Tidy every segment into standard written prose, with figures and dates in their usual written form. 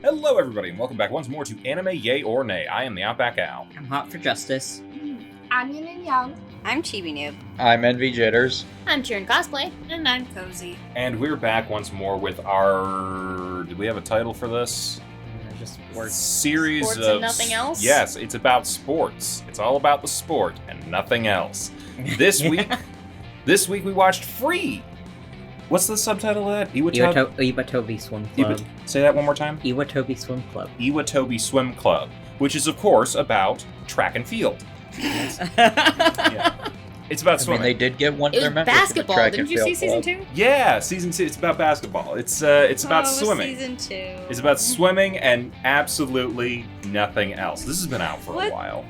Hello, everybody, and welcome back once more to Anime Yay or Nay. I am the Outback Al. I'm hot for justice. I'm Yin&Jung. I'm Chibi Noob. I'm Envy Jitters. I'm CheerandCosplay. And I'm Kozi. And we're back once more with our... Do we have a title for this? Just words. Series Sports of... and nothing else? Yes, it's about sports. It's all about the sport and nothing else. This week we watched Free. What's the subtitle of that? Iwatobi Swim Club. Say that one more time. Iwatobi Swim Club. Iwatobi Swim Club, which is, of course, about track and field. Yeah. It's about swimming. They did get one It of their was members from the basketball. track Didn't and you field see season club. 2? Yeah, season 2. It's about basketball. It's about swimming. Season 2. It's about swimming and absolutely nothing else. This has been out for a What? while.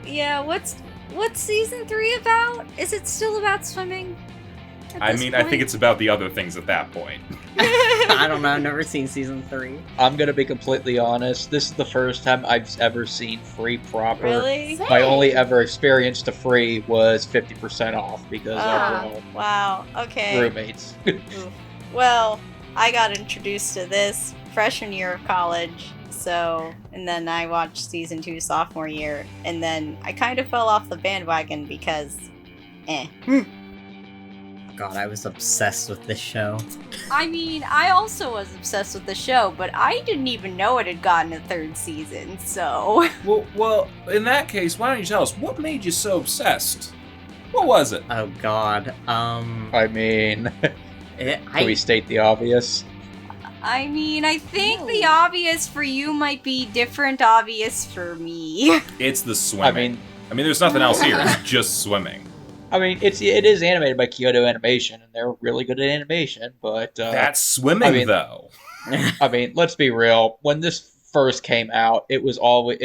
Yeah, what's season 3 about? Is it still about swimming? I think it's about the other things at that point. I don't know, I've never seen season 3. I'm gonna be completely honest. This is the first time I've ever seen Free proper. Really? My only ever experience to Free was 50% off because of Wow. Okay. roommates. Oof. Well, I got introduced to this freshman year of college. And then I watched season 2 sophomore year, and then I kind of fell off the bandwagon because, God, I was obsessed with this show. I mean, I also was obsessed with the show, but I didn't even know it had gotten a 3rd season, so... Well, in that case, why don't you tell us what made you so obsessed? What was it? Oh God, I mean, it, can we state the obvious? I mean, I think the obvious for you might be different obvious for me. It's the swimming. I mean, there's nothing else here. It's just swimming. It is animated by Kyoto Animation, and they're really good at animation. But That's swimming, though. I mean, let's be real. When this first came out, it was always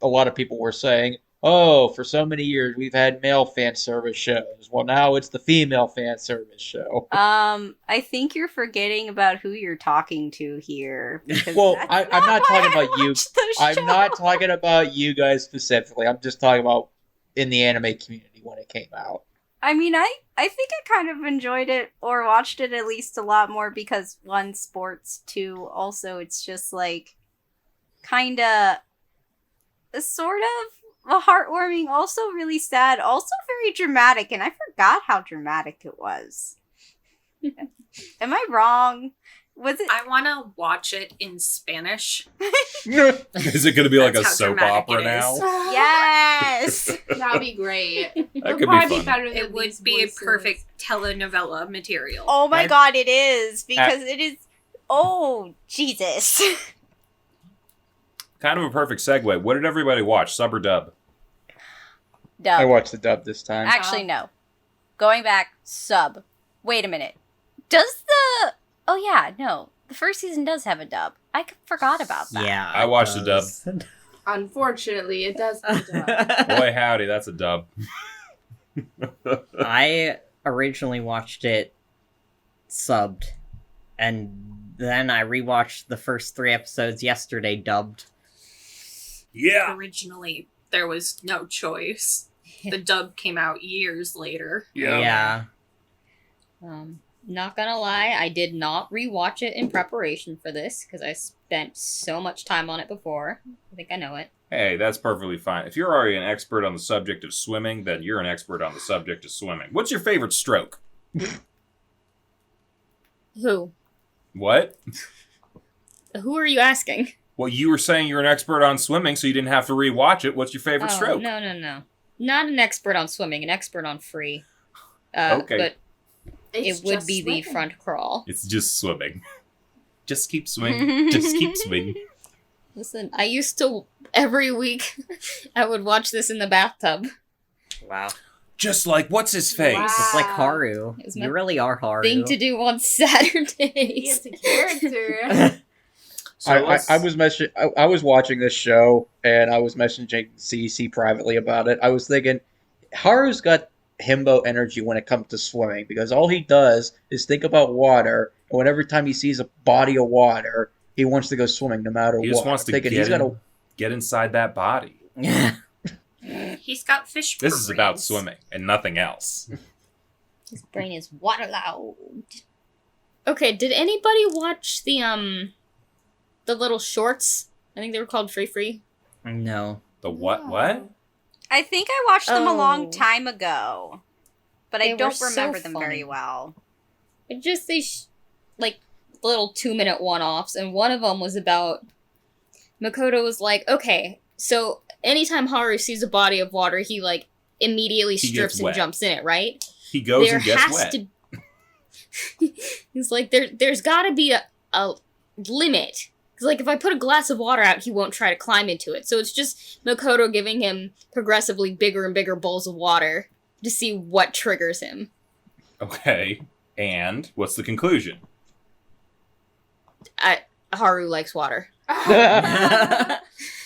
a lot of people were saying, "Oh, for so many years we've had male fan service shows. Well, now it's the female fan service show." I think you're forgetting about who you're talking to here. Well, I'm not talking about you. I'm Show. not talking about you guys specifically. I'm just talking about in the anime community when it came out. I mean, I think I kind of enjoyed it, or watched it at least a lot more, because 1, sports, 2, also it's just like, kinda, sort of a heartwarming, also really sad, also very dramatic, and I forgot how dramatic it was. Am I wrong? Was it? I want to watch it in Spanish. Is it going to be like That's a how soap dramatic opera it now? is. Yes! That'd be great. That could be fun. Better than it would be a perfect telenovela material. Oh my At- god, it is! Because it is... Oh, Jesus. Kind of a perfect segue. What did everybody watch? Sub or dub? Dub. I watched the dub this time. Actually, no. Going back, sub. Wait a minute. Does the... Oh yeah, no. The first season does have a dub. I forgot about that. Yeah, I watched the dub. Unfortunately, it does. Dub. Boy, howdy, that's a dub. I originally watched it subbed, and then I rewatched the first 3 episodes yesterday dubbed. Yeah. Originally, there was no choice. The dub came out years later. Yeah. Not gonna lie, I did not rewatch it in preparation for this because I spent so much time on it before. I think I know it. Hey, that's perfectly fine. If you're already an expert on the subject of swimming, then you're an expert on the subject of swimming. What's your favorite stroke? Who? What? Who are you asking? Well, you were saying you're an expert on swimming, so you didn't have to rewatch it. What's your favorite stroke? No. Not an expert on swimming, an expert on free. Okay. But it would be the front crawl. It's just swimming. Just keep swimming. Just keep swimming. Listen, I used to, every week, I would watch this in the bathtub. Wow. Just like, what's his face? Wow. It's like Haru. It's my You really are Haru. Thing to do on Saturdays. He's a character. I was watching this show, and I was messaging CC privately about it. I was thinking, Haru's got himbo energy when it comes to swimming, because all he does is think about water, and whenever time he sees a body of water, he wants to go swimming no matter what. He just wants to get inside that body. He's got fish This is about brains. swimming and nothing else. His brain is waterlogged. Okay, did anybody watch the the little shorts. I think they were called Free. No. The what? I think I watched them a long Oh. time ago, but They I were don't so remember them very funny. well. It just like little 2-minute one-offs, and one of them was about Makoto was like, okay, so anytime Haru sees a body of water, he like immediately He strips gets and wet. jumps in it, right? He goes there and gets has wet. to. He's like, there's got to be a limit. Because, like, if I put a glass of water out, he won't try to climb into it. So it's just Makoto giving him progressively bigger and bigger bowls of water to see what triggers him. Okay. And what's the conclusion? Haru likes water.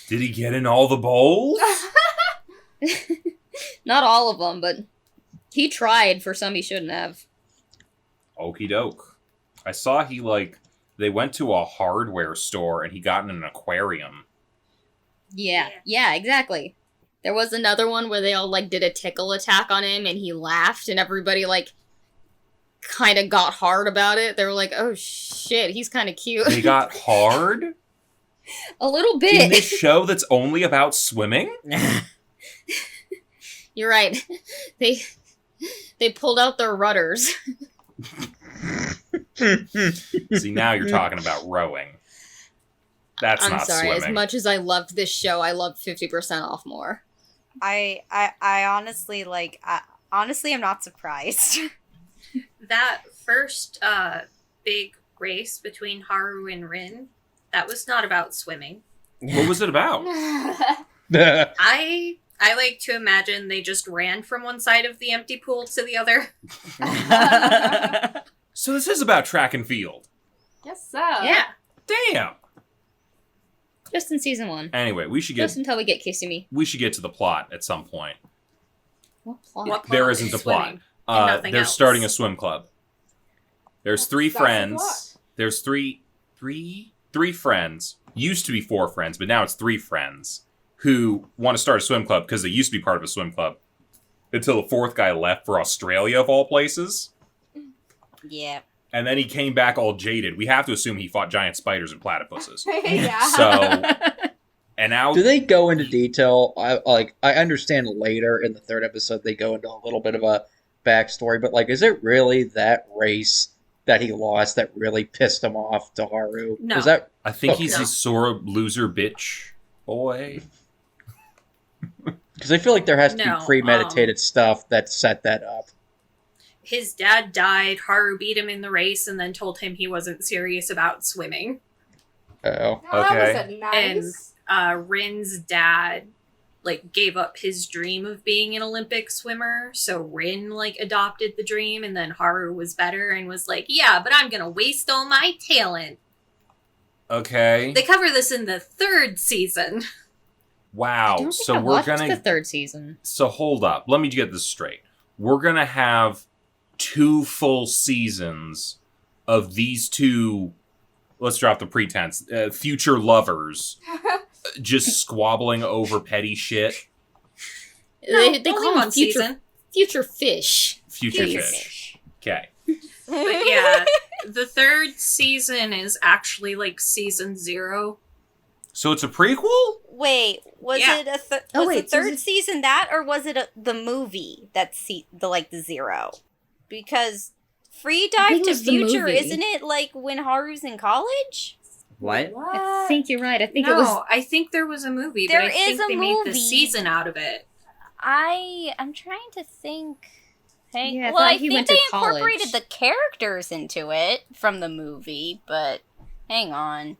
Did he get in all the bowls? Not all of them, but he tried for some he shouldn't have. Okie doke. I saw they went to a hardware store and he got in an aquarium. Yeah, exactly. There was another one where they all, like, did a tickle attack on him and he laughed and everybody, like, kind of got hard about it. They were like, oh shit, he's kind of cute. They got hard? A little In bit. this show that's only about swimming? You're right. They pulled out their rudders. See, now you're talking about rowing. That's I'm not sorry. swimming. As much as I loved this show, I loved 50% off more. I honestly honestly I'm not surprised. That first big race between Haru and Rin, that was not about swimming. What was it about? I like to imagine they just ran from one side of the empty pool to the other. So this is about track and field. Guess so. Yeah. Damn. Just in season 1. Anyway, we should Just get until we get Kisumi. to the plot at some point. What plot? What There plot isn't is a plot. swimming? And nothing They're else. starting a swim club. There's three That's the friends. plot. There's three friends. Used to be 4 friends, but now it's 3 friends who want to start a swim club because they used to be part of a swim club until the 4th guy left for Australia, of all places. Yeah. And then he came back all jaded. We have to assume he fought giant spiders and platypuses. Yeah. So, and now Do they go into detail? I understand later in the 3rd episode they go into a little bit of a backstory, but like, is it really that race that he lost that really pissed him off to Haru? No. Is that I think he's No. a sore loser bitch boy. because I feel like there has to No, be premeditated stuff that set that up. His dad died, Haru beat him in the race, and then told him he wasn't serious about swimming. Oh, Oh, that was Okay. a nice. Rin's dad gave up his dream of being an Olympic swimmer, so Rin adopted the dream, and then Haru was better and was like, yeah, but I'm gonna waste all my talent. Okay. They cover this in the 3rd season. I Wow. don't think So I we're watched gonna. the 3rd season. So hold up. Let me get this straight. We're gonna have 2 full seasons of these 2. Let's drop the pretense. Future lovers just squabbling over petty shit. No, they only call one them future season. future fish. Future Future fish. Okay. But yeah, the 3rd season is actually season 0. So it's a prequel? Wait, was Yeah. it Oh, was wait, the 3rd season- season that, or was it the movie that's the 0? Because Free I think Dive it to was the Future, movie. isn't it when Haru's in college? What? I think you're right. I think no, it was. I think there was a movie, There but I think is a they made the movie. season out of it. I'm trying to think. Hey, Yeah, I well, thought I he think went to they college. incorporated the characters into it from the movie, but hang on.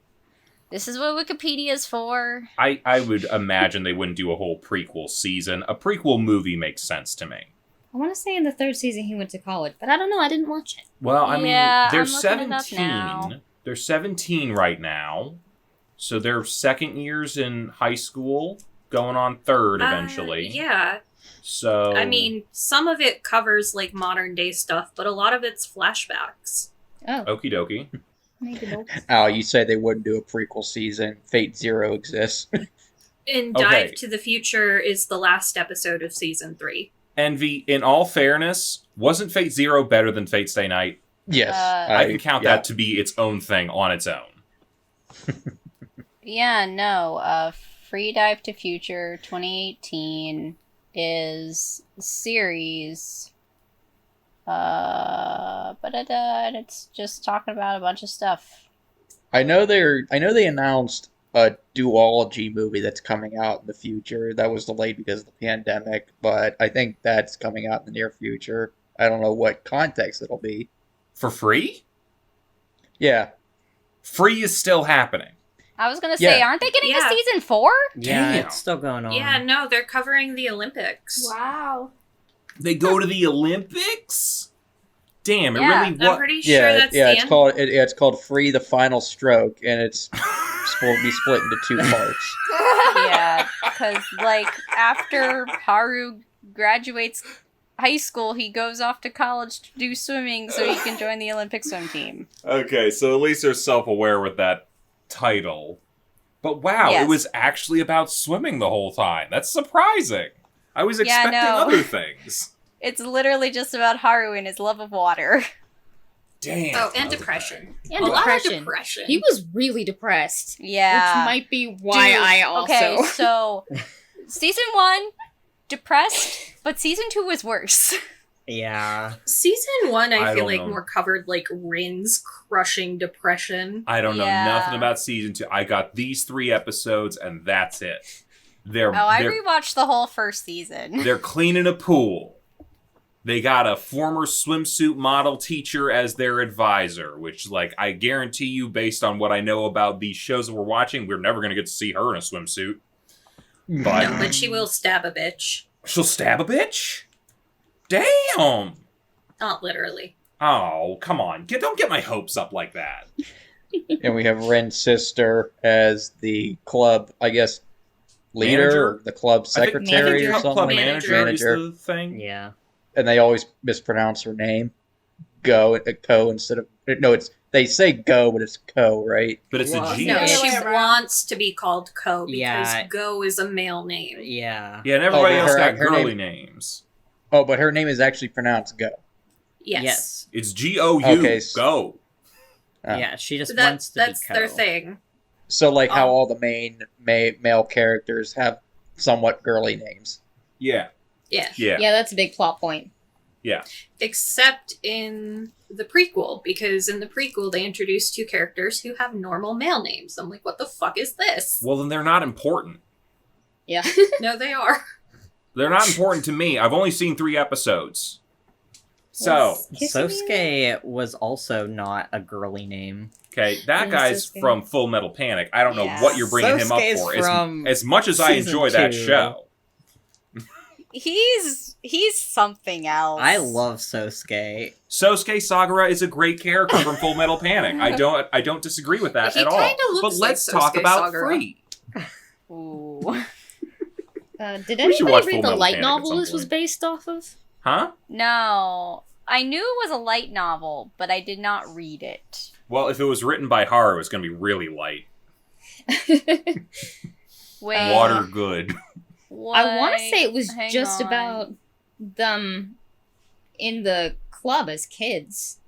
This is what Wikipedia's for. I would imagine they wouldn't do a whole prequel season. A prequel movie makes sense to me. I want to say in the 3rd season he went to college, but I don't know. I didn't watch it. Well, I Yeah, mean, they're I'm looking it up 17. now. They're 17 right now. So they're second years in high school, going on 3rd eventually. Yeah. So I mean, some of it covers modern day stuff, but a lot of it's flashbacks. Oh, okie dokie. maybe not. Oh, you said they wouldn't do a prequel season. Fate Zero exists. And Okay. Dive to the Future is the last episode of season 3. Envy, in all fairness, wasn't Fate Zero better than Fate Stay Night? Yes, I can count that to be its own thing on its own. Yeah, no. Free Dive to Future 2018 is a series. And it's just talking about a bunch of stuff. I know they announced a duology movie that's coming out in the future. That was delayed because of the pandemic, but I think that's coming out in the near future. I don't know what context it'll be. For free? Yeah. Free is still happening. I was gonna say, Yeah. aren't they getting Yeah. a season 4? Yeah, Damn. it's still going on. Yeah, no, they're covering the Olympics. Wow. They go to the Olympics? Damn, it Yeah, really I'm was. pretty sure Yeah, that's yeah, the it's end. called it's called Free the Final Stroke, and it's supposed to be split into 2 parts. Yeah, because, like, after Haru graduates high school, he goes off to college to do swimming so he can join the Olympic swim team. Okay, so at least they're self-aware with that title. But wow, Yes. it was actually about swimming the whole time. That's surprising. I was Yeah, expecting no. other things. It's literally just about Haru and his love of water. Damn. Oh, and okay. depression. And A lot of depression. depression. He was really depressed. Yeah. Which might be why Dude, I also. Okay, so season 1, depressed, but season 2 was worse. Yeah. Season 1, I I feel don't like know. more covered like Rin's crushing depression. I don't know Yeah. nothing about season 2. I got these 3 episodes, and that's it. They're I they're, rewatched the whole first season. they're cleaning a pool. They got a former swimsuit model teacher as their advisor, which, like, I guarantee you, based on what I know about these shows that we're watching, we're never going to get to see her in a swimsuit. But No, but she will stab a bitch. she'll stab a bitch? Damn! Not literally. Oh, come on. Don't get my hopes up like that. And we have Ren's sister as the club, I guess, leader, Manager? or the club secretary or Club something. manager, Manager. is the thing. Yeah. And they always mispronounce her name. Co instead of no, they say go, but it's Co, right? But it's Well, a G. No, Yeah. she Other way around. wants to be called Ko because Yeah. Go is a male name. Yeah. Yeah, and everybody but else got her girly name- names. Oh, but her name is actually pronounced Go. Yes. It's G-O-U. Okay, Go. Oh. Yeah, she just So wants to that's be their Co. thing. So, like how Oh. all the main male characters have somewhat girly names. Yeah. Yeah. Yeah. Yeah, that's a big plot point. Except in the prequel, because in the prequel they introduced 2 characters who have normal male names. I'm like, what the fuck is this? Well, then they're not important. Yeah. No, they are. They're not important to me. I've only seen 3 episodes. So, Sosuke was also not a girly name. okay, that Yeah, guy's Sosuke. from Full Metal Panic. I don't know Yeah. what you're bringing him up Sosuke's for. from As much as I season enjoy that 2. show. He's something else. I love Sosuke. Sosuke Sagara is a great character from Full Metal Panic. I don't disagree with that He at all. kinda looks But let's like talk Sosuke about Sagara. Free. Ooh. Did We should watch anybody read Full the Metal light Panic at novel some this was point. based off of? Huh? No. I knew it was a light novel, but I did not read it. Well, if it was written by Haru, it's going to be really light. Wait. Water good. I want to say it was Hang just on. about them in the club as kids.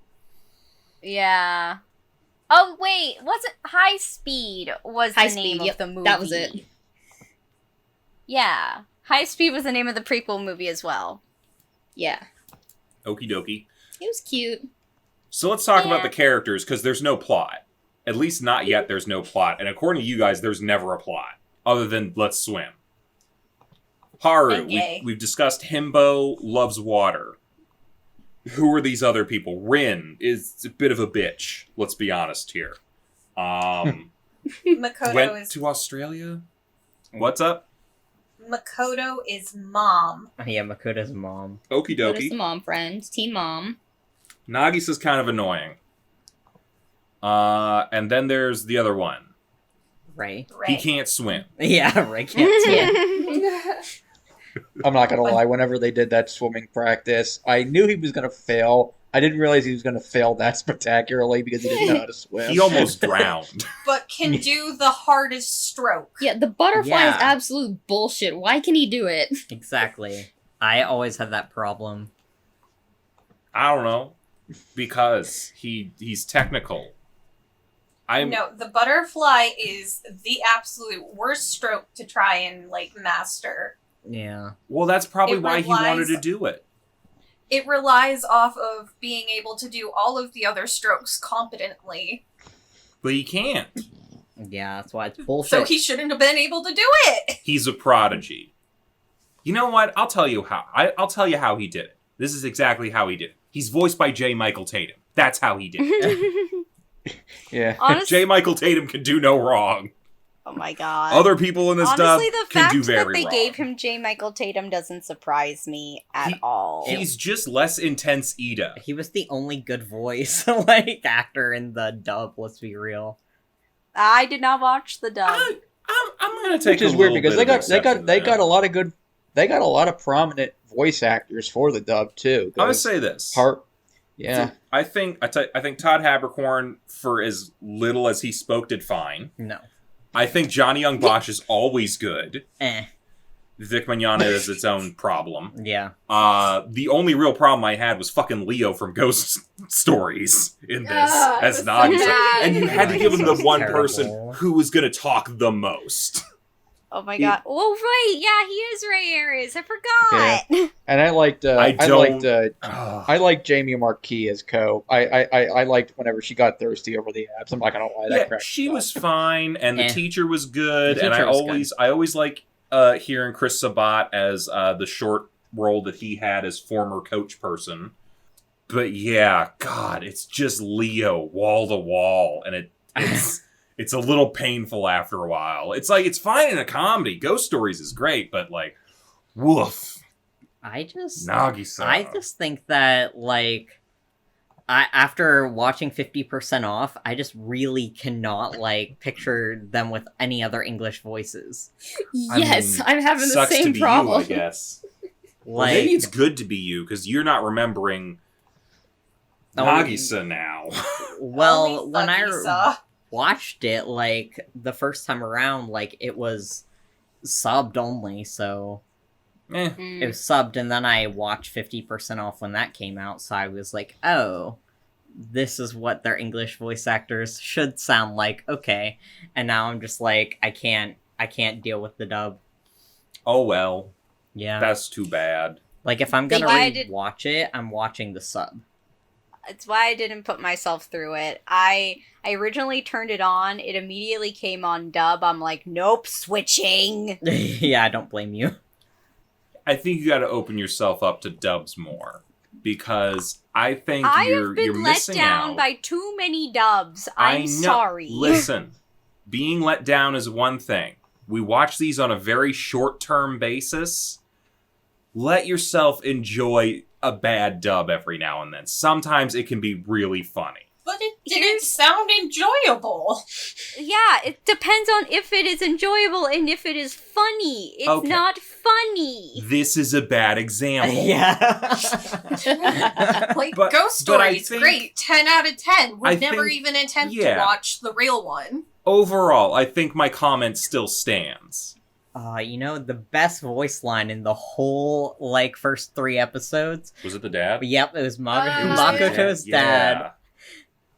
Yeah. Oh wait, was it High Speed? Was High the name Speed, yep, of the movie? that was it. Yeah, High Speed was the name of the prequel movie as well. Yeah. Okie dokie. It was cute. So let's talk about Yeah. the characters, because there's no plot. At least not yet, there's no plot. And according to you guys, there's never a plot. Other than let's swim. Haru, And yay. we've discussed Himbo loves water. Who are these other people? Rin is a bit of a bitch, let's be honest here. Makoto Went to Australia? What's up? Makoto is mom. Yeah, Makoto's mom. Okie What is the dokie. mom friend? Team mom. Nagisa's kind of annoying. And then there's the other one. Ray. He can't swim. Yeah, Ray can't swim. Yeah. I'm not gonna lie. Whenever they did that swimming practice, I knew he was gonna fail. I didn't realize he was gonna fail that spectacularly because he didn't know how to swim. He almost drowned. But can do the hardest stroke. Yeah, the butterfly Yeah. is absolute bullshit. Why can he do it? Exactly. I always had that problem. I don't know. Because he's technical. No, the butterfly is the absolute worst stroke to try and, like, master. Yeah. Well, that's probably It why he wanted relies- to do it. It relies off of being able to do all of the other strokes competently. But he can't. Yeah, that's why it's bullshit. So he shouldn't have been able to do it. He's a prodigy. You know what? I'll tell you how. I'll tell you how he did it. This is exactly how he did it. He's voiced by J. Michael Tatum. That's how he did it. Yeah. Honestly, J. Michael Tatum can do no wrong. oh my god. Other people in this Honestly, dub the can fact do that very they wrong. gave him J. Michael Tatum doesn't surprise me at all. He's just less intense Ida. He was the only good voice like actor in the dub. Let's be real. I did not watch the dub. I'm gonna take Which is a weird little because bit of they exception got to a lot of good. They got a lot of prominent voice actors for the dub too. that. I would say this. Yeah. I think Todd Haberkorn, for as little as he spoke, did fine. No. I think Johnny Young Bosch is always good. Vic Mignogna is its own problem. Yeah. The only real problem I had was fucking Leo from Ghost Stories in this Ah, as it was so Nagisa. bad. And you had to give him the Nagisa's one terrible. person who was going to talk the most. Oh my god. Oh, right. Yeah, he is Ray Aries. I forgot. And I liked. I Ugh. liked Jamie Marquis as Co. I liked whenever she got thirsty over the abs. I'm not gonna lie, that Yeah, cracked she me up. was fine, and the Eh. teacher was good, The and teacher was I always like hearing Chris Sabat as the short role that he had as former coach person. But yeah, God, it's just Leo wall to wall, and it's it's a little painful after a while. It's like it's fine in a comedy. Ghost Stories is great, but like, woof, I just Nagisa. think that like after watching 50% off, I just really cannot like picture them with any other English voices. Yes, mean, I'm having the sucks to same be problem. you, I guess. Well, Like maybe it's good to be you because you're not remembering Oh, Nagisa now. well, Only when I Nagisa. watched it like the first time around, like it was subbed only, so Eh. it was subbed, and then I watched 50% off when that came out, so I was like, oh, this is what their English voice actors should sound like. Okay. And now I'm just like, I can't deal with the dub. Oh well, Yeah. that's too bad. Like if I'm That's gonna why I did- watch it, I'm watching the sub. It's why I didn't put myself through it. I originally turned it on. It immediately came on dub. I'm like, nope, switching. Yeah, I don't blame you. I think you got to open yourself up to dubs more because I think I you're have been you're let missing down out. by too many dubs. I I'm know. sorry. Listen, being let down is one thing. We watch these on a very short-term basis. Let yourself enjoy a bad dub every now and then. Sometimes it can be really funny. But it didn't sound enjoyable. Yeah, it depends on if it is enjoyable and if it is funny. It's Okay. not funny. This is a bad example. Yeah. Like, But- Ghost but I Stories, think- great. 10 out of 10. Would I never think- even attempt yeah. to watch the real one. Overall, I think my comment still stands. You know, the best voice line in the whole, like, first 3 episodes? Was it the dad? Yep, it was It was Makoto's dad. Yeah.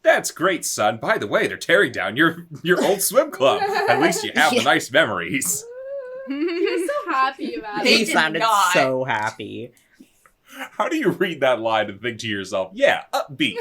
That's great, son. By the way, they're tearing down your old swim club. At least you have the nice memories. He was so happy about They He it. did sounded not. so happy. How do you read that line and think to yourself, yeah, upbeat?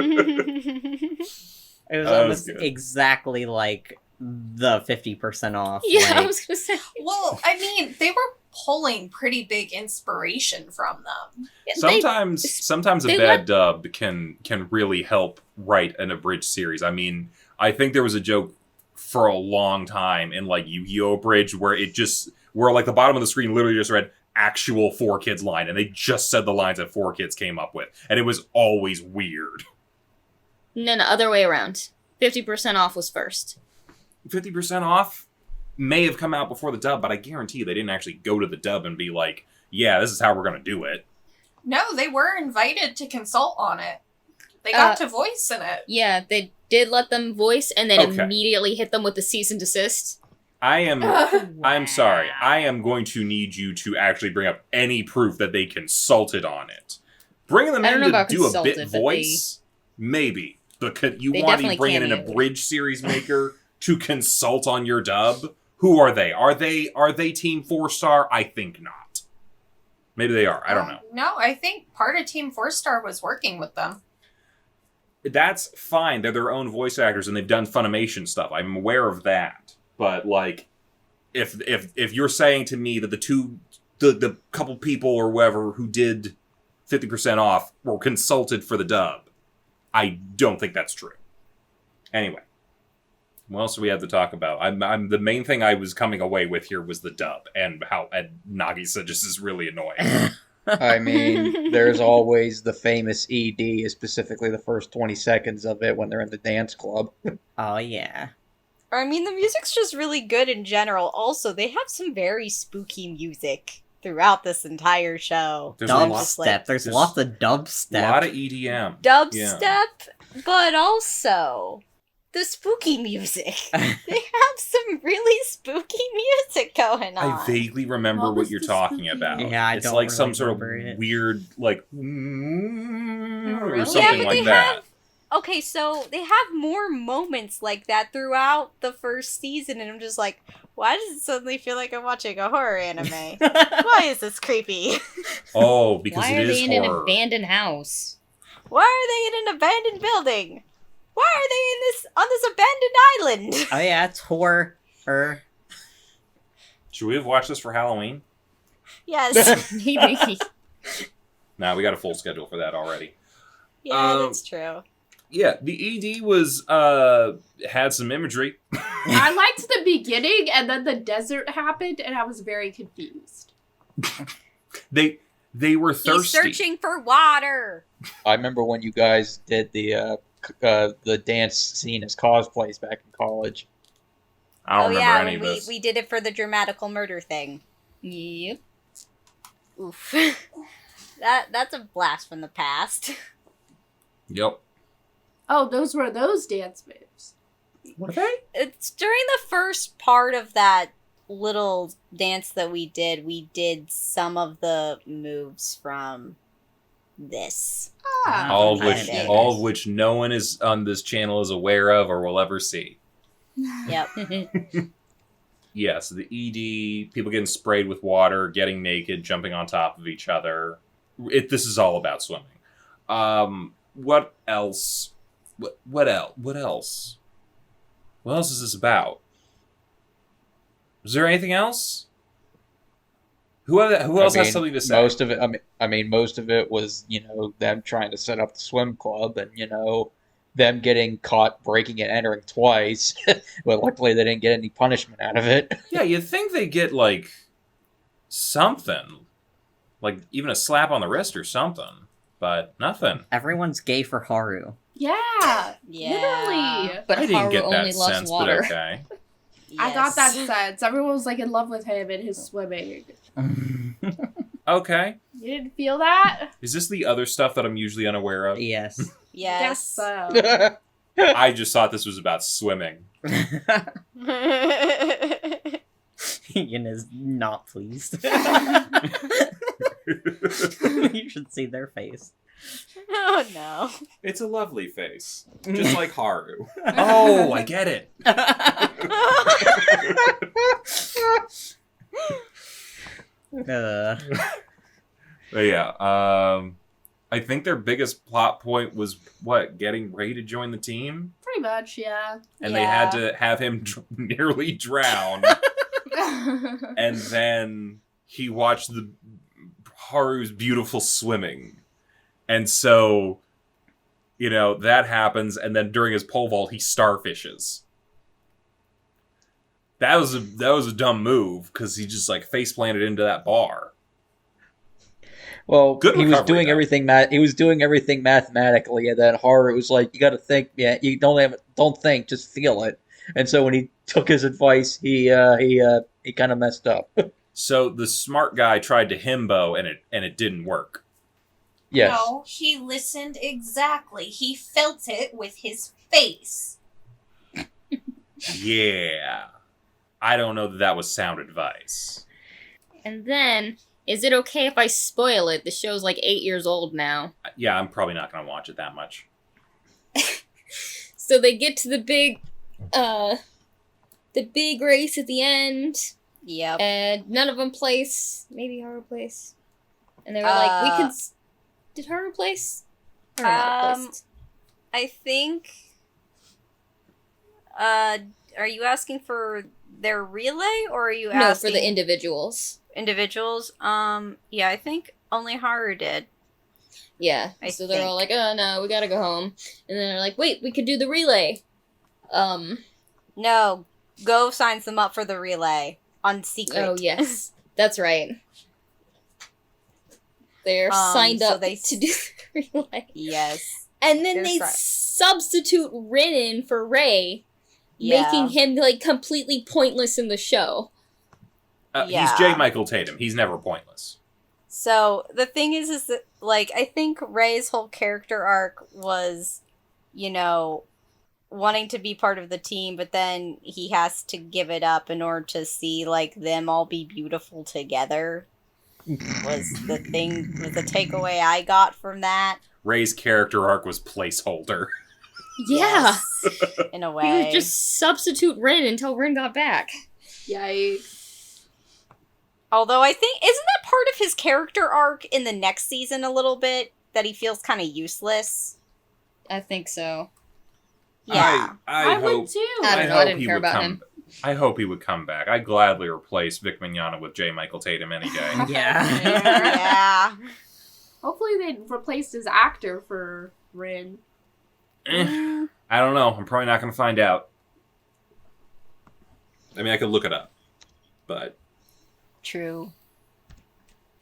It was That was almost good. exactly like the 50% off. Yeah, I like- was gonna say. Well, I mean, they were pulling pretty big inspiration from them. Sometimes a they bad let- dub can really help write an abridged series. I mean, I think there was a joke for a long time in like Yu-Gi-Oh! Abridged where like the bottom of the screen literally just read actual 4Kids line, and they just said the lines that 4Kids came up with, and it was always weird. No, other way around. 50% off was first. 50% off may have come out before the dub, but I guarantee they didn't actually go to the dub and be like, yeah, this is how we're gonna do it. No, they were invited to consult on it. They got to voice in it. Yeah, they did let them voice and then Okay. immediately hit them with the cease and desist. I'm sorry. I am going to need you to actually bring up any proof that they consulted on it. Bringing them I don't in know to about do a consulted, bit but voice, maybe. You They want to definitely bring in can't a either. bridge series maker to consult on your dub? Who are they? Are they Team 4-star? I think not. Maybe they are. I don't know. No, I think part of Team 4-star was working with them. That's fine. They're their own voice actors, and they've done Funimation stuff. I'm aware of that. But like, if you're saying to me that the couple people or whoever who did 50% off were consulted for the dub, I don't think that's true. Anyway, what else do we have to talk about? I'm the main thing I was coming away with here was the dub and Nagisa just is really annoying. I mean, there's always the famous ED, specifically the first 20 seconds of it when they're in the dance club. Oh, yeah. I mean, the music's just really good in general. Also, they have some very spooky music throughout this entire show. There's a lot, Dubstep. There's there's lots of a dubstep. lot of EDM. Dubstep, but also the spooky music. They have some really spooky music going on. I vaguely remember What what was you're the talking spooky? about. Yeah, I it's don't like some really sort of remember it. weird, like, really? or Yeah, something but like they that. Okay, so they have more moments like that throughout the first season, and I'm just like, why does it suddenly feel like I'm watching a horror anime? Why is this creepy? Oh, because Why it are is they in an horror. abandoned house? Why are they in an abandoned building? Why are they on this abandoned island? Oh, yeah, it's horror. Should we have watched this for Halloween? Yes. Maybe. Nah, we got a full schedule for that already. Yeah, that's true. Yeah, the ED was had some imagery. I liked the beginning, and then the desert happened, and I was very confused. They were He's thirsty. searching for water. I remember when you guys did the dance scene as cosplays back in college. I don't remember yeah, any of when this. we did it for the dramatical murder thing. Yep. Oof. That's a blast from the past. Yep. Oh, those were those dance moves. Were they? It's during the first part of that little dance that we did some of the moves from this. Ah. All of Nice. which no one is on this channel is aware of or will ever see. Yep. Yeah, so the ED, people getting sprayed with water, getting naked, jumping on top of each other. This is all about swimming. What else? What else? What else? What else is this about? Is there anything else? Who else has something to say? Most of it, most of it was, them trying to set up the swim club and, them getting caught breaking and entering twice. But luckily they didn't get any punishment out of it. Yeah, you'd think they get, like, something. Like, even a slap on the wrist or something. But nothing. Everyone's gay for Haru. Yeah. Yeah. Literally. But I didn't Haru get only that loves sense, water. but okay. I got that Yes. sense. Everyone was, like, in love with him and his swimming. Okay. You didn't feel that? Is this the other stuff that I'm usually unaware of? Yes. Guess Yes. so. I just thought this was about swimming. Ian is not pleased. You should see their face. Oh no. It's a lovely face. Just like Haru. Oh, I get it. But yeah, I think their biggest plot point was, getting Ray to join the team? Pretty much, yeah. And they had to have him nearly drown. And then he watched Haru's beautiful swimming. And so, that happens, and then during his pole vault, he starfishes. That was a dumb move, because he just, face planted into that bar. Well, Good he was recovery, doing though. everything. He was doing everything mathematically, and then Haru was like, "You got to think. Yeah, you don't think, just feel it." And so when he took his advice, he kind of messed up. So the smart guy tried to himbo, and it didn't work. Yes. No, he listened exactly. He felt it with his face. Yeah. I don't know that was sound advice. And then, is it okay if I spoil it? The show's like 8 years old now. Yeah, I'm probably not going to watch it that much. So they get to the big race at the end, Yep. and none of them place. Maybe Haru place. And they were like, we could... Did Haru place? Or not placed? I think. Are you asking for their relay, or are you No, asking for the individuals. individuals? Yeah, I think only Haru did. Yeah. So they're all like, oh no, we gotta go home. And then they're like, wait, we could do the relay. No, Go signs them up for the relay on secret. Oh yes, that's right. They're signed up to do the relay. Yes. And then they substitute Rin in for Rei, making him like completely pointless in the show. He's J. Michael Tatum. He's never pointless. So the thing is that like I think Rei's whole character arc was, wanting to be part of the team, but then he has to give it up in order to see like them all be beautiful together. Was the takeaway I got from that. Rei's character arc was placeholder. Yeah. Yes, in a way. He would just substitute Rin until Rin got back. Yikes. Although I think, isn't that part of his character arc in the next season a little bit? That he feels kind of useless? I think so. Yeah. I would too. I don't know, I didn't care about him. I hope he would come back. I'd gladly replace Vic Mignogna with J. Michael Tatum any day. Yeah. Yeah. Hopefully they replaced his actor for Rin. I don't know. I'm probably not going to find out. I mean, I could look it up. But... True.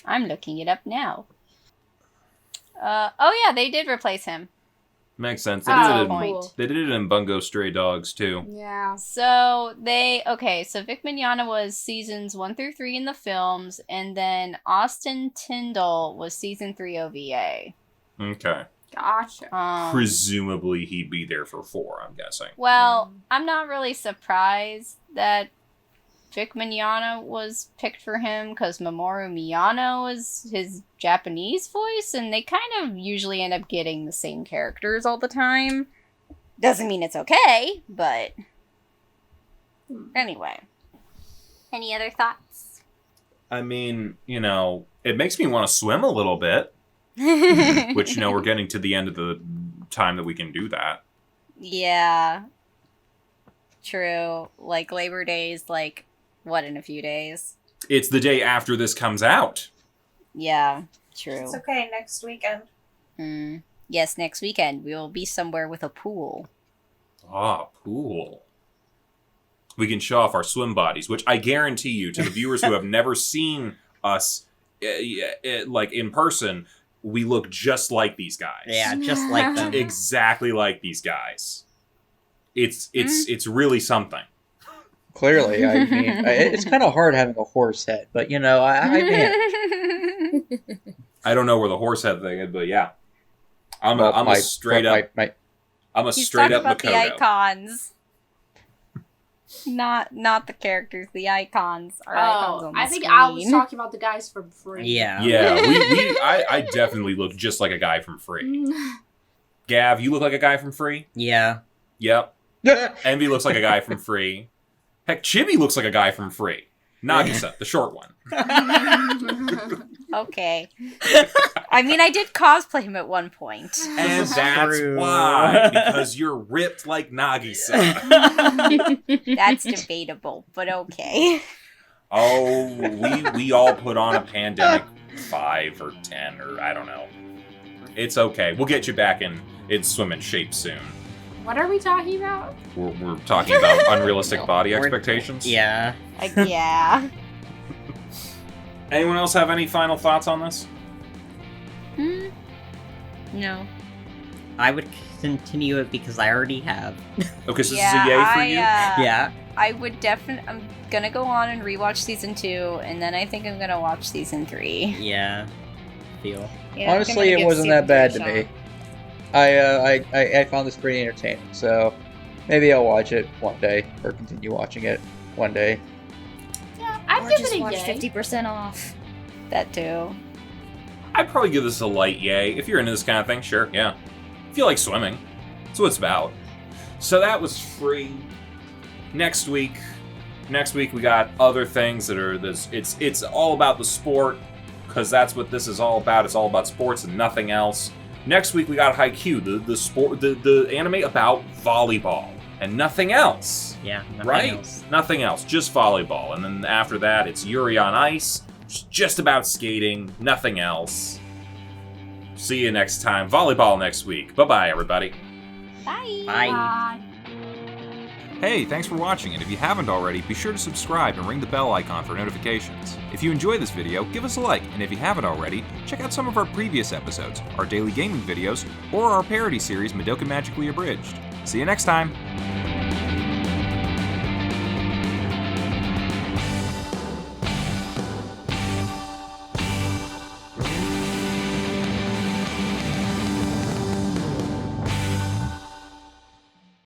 I'm looking it up now. Oh yeah, they did replace him. Makes sense. They did it in Bungo Stray Dogs, too. Yeah. So so Vic Mignogna was seasons 1 through 3 in the films, and then Austin Tyndall was season 3 OVA. Okay. Gotcha. Presumably he'd be there for 4, I'm guessing. Well, I'm not really surprised that Vic Mignogna was picked for him, because Mamoru Miyano is his Japanese voice, and they kind of usually end up getting the same characters all the time. Doesn't mean it's okay, but... Anyway. Any other thoughts? I mean, it makes me want to swim a little bit. Which, we're getting to the end of the time that we can do that. Yeah. True. Like, Labor Day is, in a few days? It's the day after this comes out. Yeah, true. It's okay, next weekend. Yes, next weekend. We will be somewhere with a pool. Ah, pool. We can show off our swim bodies, which I guarantee you, to the viewers who have never seen us, in person, we look just like these guys. Yeah, just like them. Exactly like these guys. It's really something. Clearly, I mean, it's kind of hard having a horse head, but I manage. I don't know where the horse head thing is, but yeah, I'm a straight up Makoto. The icons, not the characters. The icons are icons on the I think screen. Al was talking about the guys from Free. Yeah. Yeah, I definitely look just like a guy from Free. Gav, you look like a guy from Free. Yeah. Yep. Envy looks like a guy from Free. Heck, Chibi looks like a guy from Free. Nagisa, the short one. Okay. I mean, I did cosplay him at one point. And that's why. Because you're ripped like Nagisa. That's debatable, but okay. Oh, we all put on a Pandemic 5 or 10 or I don't know. It's okay. We'll get you back in swimming shape soon. What are we talking about? We're talking about unrealistic body expectations. Yeah. Yeah. Anyone else have any final thoughts on this? No. I would continue it because I already have. Okay, so this is a yay for you? Yeah. I would definitely... I'm gonna go on and rewatch season 2, and then I think I'm gonna watch season 3. Yeah. Yeah, honestly, it wasn't that bad to me. I found this pretty entertaining, so maybe I'll watch it one day, or continue watching it one day. Yeah, I'd Or give just it a watch yay. 50% off. That too. I'd probably give this a light yay. If you're into this kind of thing, sure, yeah. If you like swimming, That's what it's about. So that was free. Next week we got other things that are this. It's all about the sport, because that's what this is all about. It's all about sports and nothing else. Next week we got Haikyuu, the sport, the anime about volleyball and nothing else. Yeah, nothing right? else. Nothing else, just volleyball. And then after that, it's Yuri on Ice, just about skating, nothing else. See you next time. Volleyball next week. Bye-bye, everybody. Bye. Bye. Hey, thanks for watching, and if you haven't already, be sure to subscribe and ring the bell icon for notifications. If you enjoyed this video, give us a like, and if you haven't already, check out some of our previous episodes, our daily gaming videos, or our parody series Madoka Magically Abridged. See you next time!